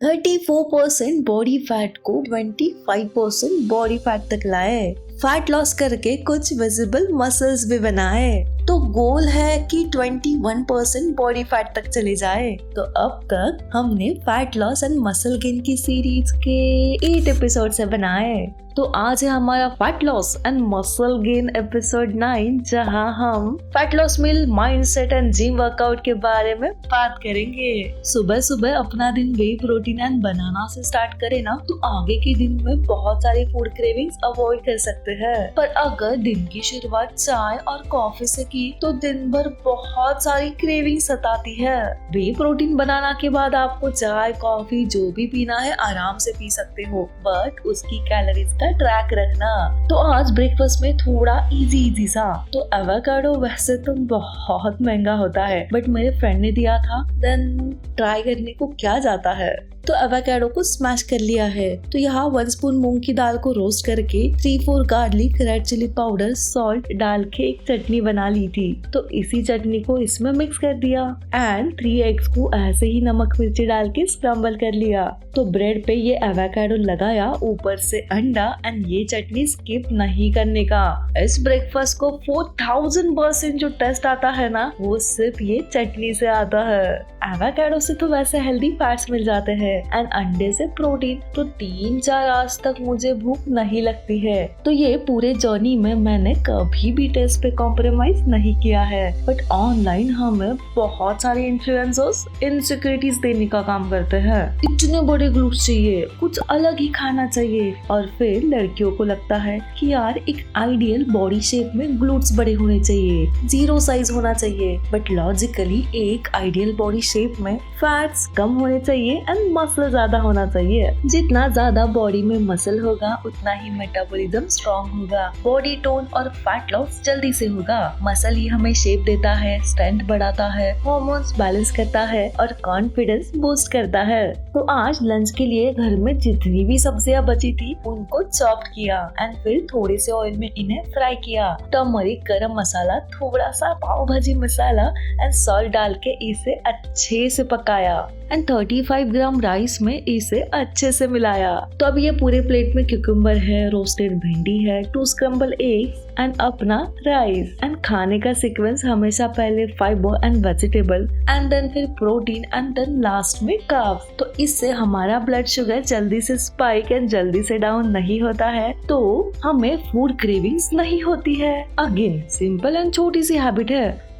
34% body fat को 25% body fat तक लाए, फैट लॉस करके कुछ विजिबल मसल्स भी बनाए। तो गोल है कि 21% बॉडी फैट तक चले जाए। तो अब तक हमने fat loss and muscle gain की सीरीज के 8 एपिसोड से बनाए। तो आज है हमारा fat loss and muscle gain episode 9, जहां हम fat loss meal, mindset and gym workout के बारे में बात करेंगे। सुबह सुबह अपना दिन वे प्रोटीन एंड बनाना से स्टार्ट करें ना, तो आगे के दिन में बहुत सारी फूड क्रेविंग्स अवॉइड कर सकते हैं। पर अगर दिन की शुरुआत चाय और कॉफी से की तो दिन भर बहुत सारी क्रेविंग सताती है। वे प्रोटीन बनाना के बाद आपको चाय कॉफी जो भी पीना है आराम से पी सकते हो, बट उसकी कैलोरीज का ट्रैक रखना। तो आज ब्रेकफास्ट में थोड़ा इजी सा, तो एवोकाडो वैसे तो बहुत महंगा होता है, बट मेरे फ्रेंड ने दिया था, देन ट्राई करने को क्या जाता है। तो एवोकाडो को स्मैश कर लिया है। तो यहाँ 1 स्पून मूंग की दाल को रोस्ट करके 3-4 garlic, red chilli powder, salt डाल के एक चटनी बना ली थी। तो इसी चटनी को इसमें मिक्स कर दिया एंड 3 एग्स को ऐसे ही नमक मिर्ची डाल के स्क्रम्बल कर लिया। तो ब्रेड पे ये एवोकाडो लगाया, ऊपर से अंडा एंड ये चटनी स्किप नहीं करने का। इस ब्रेकफास्ट को 4000% जो टेस्ट आता है ना, वो सिर्फ ये चटनी से आता है। एवोकाडो से तो वैसे हेल्दी फैट्स मिल जाते हैं एंड अंडे से प्रोटीन। तो 3-4 आज तक मुझे भूख नहीं लगती है। तो ये पूरे जर्नी में मैंने कभी भी टेस्ट पे कॉम्प्रोमाइज नहीं किया है। बट ऑनलाइन हमें बहुत सारे इन्फ्लुएंसर्स इनसिक्योरिटीज देने का काम करते हैं। इतने बड़े ग्लूट्स चाहिए, कुछ अलग ही खाना चाहिए, और फिर लड़कियों को लगता है कि यार एक आइडियल बॉडी शेप में ग्लूट्स बड़े होने चाहिए, 0 साइज होना चाहिए। बट लॉजिकली एक आइडियल बॉडी शेप में फैट्स कम होने चाहिए एंड मसल ज्यादा होना चाहिए। जितना ज्यादा बॉडी में मसल होगा उतना ही मेटाबॉलिज्म स्ट्रॉन्ग होगा, बॉडी टोन और फैट लॉस जल्दी से होगा। मसल ही हमें शेप देता है, स्ट्रेंथ बढ़ाता है, हार्मोन्स बैलेंस करता है और कॉन्फिडेंस बूस्ट करता है। तो आज लंच के लिए घर में जितनी भी सब्जियां बची थी उनको चॉप किया एंड फिर थोड़े से ऑयल में इन्हें फ्राई किया। टर्मरिक, गरम मसाला, थोड़ा सा पाव भाजी मसाला एंड सॉल्ट डाल के इसे अच्छे से पकाया एंड 35 ग्राम राइस में इसे अच्छे से मिलाया। तो अब ये पूरे प्लेट में क्यूकम्बर है, रोस्टेड भिंडी है, 2 स्क्रम्बल एग्स एंड अपना राइस। एंड खाने का सीक्वेंस हमेशा पहले fibre and vegetable and then फिर प्रोटीन एंड देन लास्ट में कार्ब्स। तो इससे हमारा ब्लड शुगर जल्दी से स्पाइक एंड जल्दी से डाउन नहीं होता है, तो हमें फूड क्रेविंग्स नहीं होती है। अगेन सिंपल एंड छोटी सी हैबिट है।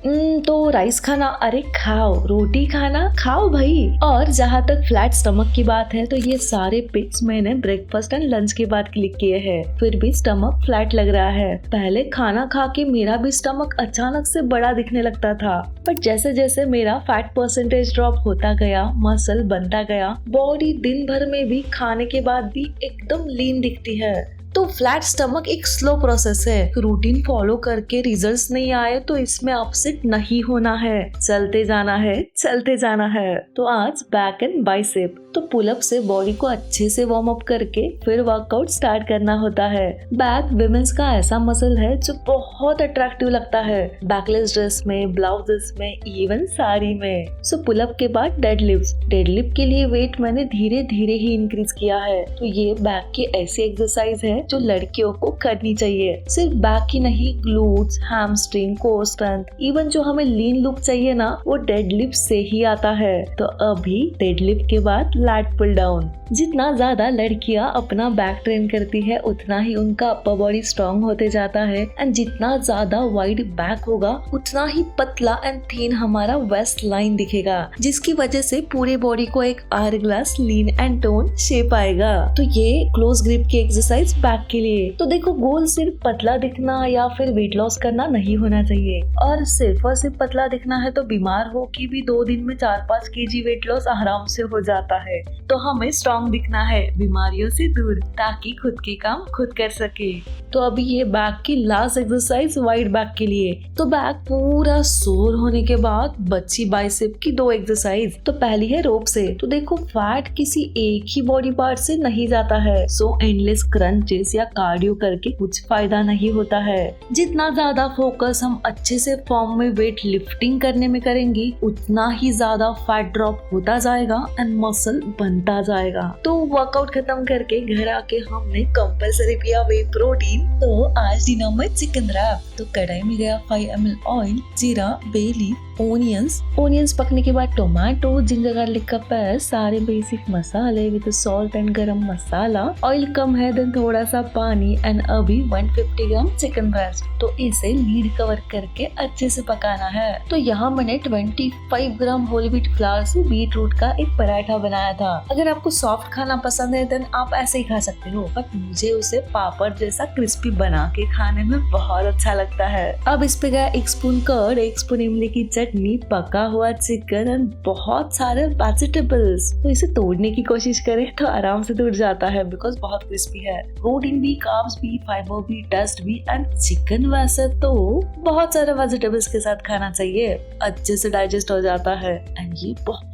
तो राइस खाना, अरे खाओ, रोटी खाना खाओ भाई। और जहाँ तक फ्लैट स्टमक की बात है, तो ये सारे पिक्स मैंने ब्रेकफास्ट एंड लंच के बाद क्लिक किए हैं, फिर भी स्टमक फ्लैट लग रहा है। पहले खाना खा के मेरा भी स्टमक अचानक से बड़ा दिखने लगता था, बट जैसे जैसे मेरा फैट परसेंटेज ड्रॉप होता गया, मसल बनता गया, बॉडी दिन भर में भी खाने के बाद भी एकदम लीन दिखती है। तो फ्लैट स्टमक एक स्लो प्रोसेस है। रूटीन फॉलो करके रिजल्ट्स नहीं आए तो इसमें अपसेट नहीं होना है, चलते जाना है, चलते जाना है। तो आज बैक एंड बाइसेप, तो पुलअप से बॉडी को अच्छे से वार्म अप करके फिर वर्कआउट स्टार्ट करना होता है। बैक विमेंस का ऐसा मसल है जो बहुत अट्रैक्टिव लगता है, बैकलेस ड्रेस में, ब्लाउजेस में, इवन साड़ी में। सो पुलअप के बाद डेडलिफ्ट। डेडलिफ्ट के लिए वेट मैंने धीरे धीरे ही इंक्रीज किया है। तो ये बैक की ऐसी एक्सरसाइज है जो लड़कियों को करनी चाहिए। सिर्फ बैक की नहीं, glutes, hamstring, core strength, even जो हमें लीन लुक चाहिए ना, वो डेडलिफ्ट से ही आता है। तो अभी डेडलिफ्ट के बाद लैट पुल डाउन। जितना ज्यादा लड़कियां अपना बैक ट्रेन करती है उतना ही उनका अपर बॉडी स्ट्रॉन्ग होते जाता है एंड जितना ज्यादा वाइड बैक होगा उतना ही पतला एंड थीन हमारा वेस्ट लाइन दिखेगा, जिसकी वजह से पूरे बॉडी को एक hourglass lean and tone shape आएगा। तो ये क्लोज ग्रिप की एक्सरसाइज बैक के लिए। तो देखो, गोल सिर्फ पतला दिखना या फिर वेट लॉस करना नहीं होना चाहिए। और सिर्फ पतला दिखना है तो बीमार हो के भी 2 दिन में 4-5 kg वेट लॉस आराम से हो जाता है। तो हमें स्ट्रॉन्ग दिखना है, बीमारियों से दूर, ताकि खुद के काम खुद कर सके। तो अभी ये बैक की लास्ट एक्सरसाइज वाइड बैक के लिए। तो बैक पूरा सोर होने के बाद बच्ची बाइसेप की 2 एक्सरसाइज। तो पहली है रोप से। तो देखो फैट किसी एक ही बॉडी पार्ट से नहीं जाता है, सो एंडलेस क्रंचेस या कार्डियो करके कुछ फायदा नहीं होता है। जितना ज्यादा फोकस हम अच्छे से फॉर्म में वेट लिफ्टिंग करने में करेंगे उतना ही ज्यादा फैट ड्रॉप होता जाएगा एंड मसल बनता जाएगा। तो वर्कआउट खत्म करके घर आके हमने कंपल्सरी पिया वे प्रोटीन। तो आज डिनर में चिकन रैप। तो कढ़ाई में गया 5 ml ऑयल, जीरा, बे लीफ, ओनियंस पकने के बाद टोमेटो, जिंजर गार्लिक का पेस्ट, सारे बेसिक मसाले विद सॉल्ट एंड गरम मसाला। ऑयल कम है देन थोड़ा सा पानी एंड अभी 150 ग्राम चिकन ब्रेस्ट। तो इसे लीड कवर करके अच्छे से पकाना है। तो यहाँ मैंने 25 ग्राम होल व्हीट फ्लावर से बीट रूट का एक पराठा बनाया था। अगर आपको सॉफ्ट खाना पसंद है देन आप ऐसे ही खा सकते हो, बट मुझे उसे पापड़ जैसा क्रिस्पी बना के खाने में बहुत अच्छा लगता है। अब इस पे गया 1 स्पून कर्ड, 1 स्पून इमली की चटनी, पका हुआ चिकन एंड बहुत सारे वेजिटेबल्स। तो इसे तोड़ने की कोशिश करें तो आराम से टूट जाता है बिकॉज बहुत क्रिस्पी है। प्रोटीन भी, कार्ब्स भी, फाइबर भी, डस्ट भी एंड चिकन वैसे तो बहुत सारे वेजिटेबल्स के साथ खाना चाहिए, अच्छे से डाइजेस्ट हो जाता है एंड ये बहुत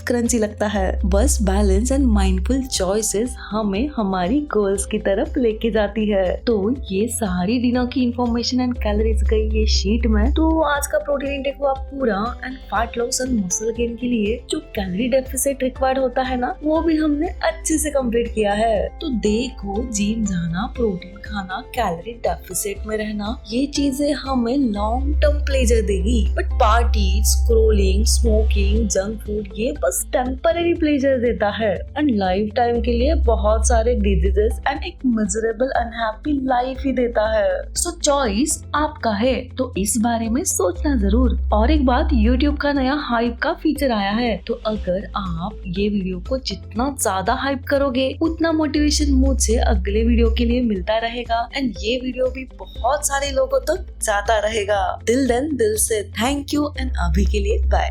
क्रंची लगता है। बस बैलेंस एंड माइंडफुल चॉइसेस हमें हमारी गोल्स की तरफ लेके जाती है। तो ये सारी डिनर की इंफॉर्मेशन एंड कैलोरीज गई ये शीट में। तो आज का प्रोटीन इंटेक हुआ पूरा and fat loss and muscle gain के लिए जो कैलोरी डेफिसिट रिक्वायर्ड होता है ना, वो भी हमने अच्छे से कंप्लीट किया है। तो देखो, जिम जाना, प्रोटीन खाना, कैलोरी डेफिसिट में रहना, ये चीजें हमें लॉन्ग टर्म प्लेजर देगी, but party, scrolling, smoking, junk food ये बस टेम्पररी प्लेजर देता है एंड लाइफ टाइम के लिए बहुत सारे डिजीजेस एंड एक मिजरेबल अनहैप्पी लाइफ ही देता है। सो चॉइस आपका है, तो इस बारे में सोचना जरूर। और एक बात, YouTube का नया हाइप का फीचर आया है, तो अगर आप ये वीडियो को जितना ज्यादा हाइप करोगे उतना मोटिवेशन मुझे अगले वीडियो के लिए मिलता रहेगा एंड ये वीडियो भी बहुत सारे लोगों तक जाता रहेगा। दिल से थैंक यू एंड अभी के लिए बाय।